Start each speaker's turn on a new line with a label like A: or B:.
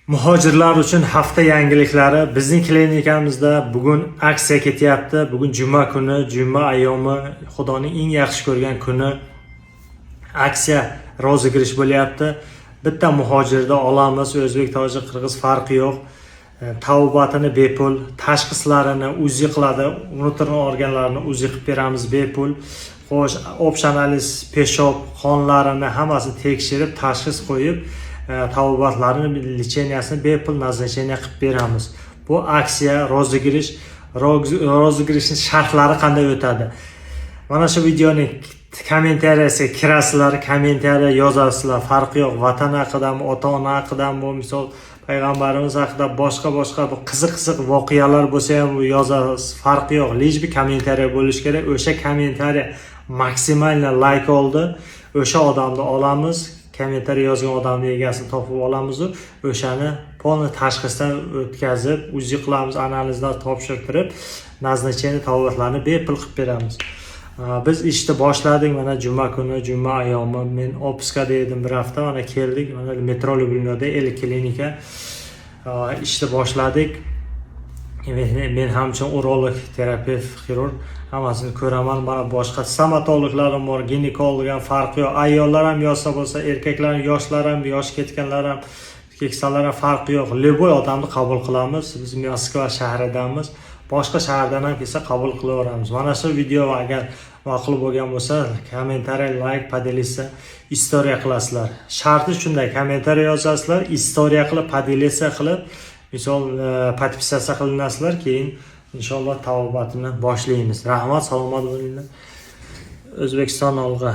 A: Muhojirlar uchun hafta yangiliklari. Bizning klinikamizda bugun aksiya ketyapti. Bugun juma kuni, juma ayyomi, Xudoning eng yaxshi ko'rgan kuni. Aksiya rozigirish bo'lyapti. Bitta muhojirda olamiz, o'zbek, tojik, qirg'iz farqi yo'q. Tavbatini bepul, tashxislarini uzi qiladi, unuturgan organlarini uzi qilib beramiz bepul. Xo'sh, общий analiz, peshob, qonlarini hammasini tekshirib, tashxis qo'yib, tavbatlarini, lecheniyasini bepul nazarcheniya qilib beramiz. Bu aksiya rozigirishning shartlari qanday o'tadi? Mana shu videoning kommentariyasiga kirasizlar, kommentariya yozasizlar. Farqi yo'q, vatan haqidami, ota-ona haqidami, misol payg'ambarimiz haqida boshqa bu qiziq voqealar bo'lsa ham yozasiz. Farqi yo'q, lejbi kommentariya bo'lishi kerak. O'sha kommentariya maksimalni like oldi. O'sha odamni olamiz. Kommentariya yozgan odamning egasini topib olamiz u o'shani polni tashxisdan o'tkazib, uzi qilamiz, analizlar topshirtirib, nazarcheni tavbatlarni bepul qilib beramiz. Biz ishni boshladik, mana juma kuni, juma ayyomi. Men opiskada edim bir hafta, mana keldik, mana metro Lyubinyoda klinika ishni boshladik. Men hamchun urolog, terapevt, xirurg hammasini ko'raman. Mana boshqa stomatologlarim bor, ginekolog ham farqi yo'q. Ayollar ham yozsa bo'lsa, erkaklar ham, yoshlar ham, yosh ketganlar ham, keksalar ham farqi yo'q. Leboy odamni qabul qilamiz. Biz Moskva shahridamiz. Boshqa shahardan ham kelsa qabul qilaveramiz. Mana shu video agar ma'qul bo'lgan bo'lsa, kommentariy, like, podelisa, istoriya qilasizlar. Sharti shunday, kommentariy yozasizlar, istoriya qilib, podelisa qilib, misol podpisatsiya qilinasizlar, keyin inshaalloh tavbatini boshlaymiz. Rahmat, salomat bo'linglar. O'zbekiston olg'a.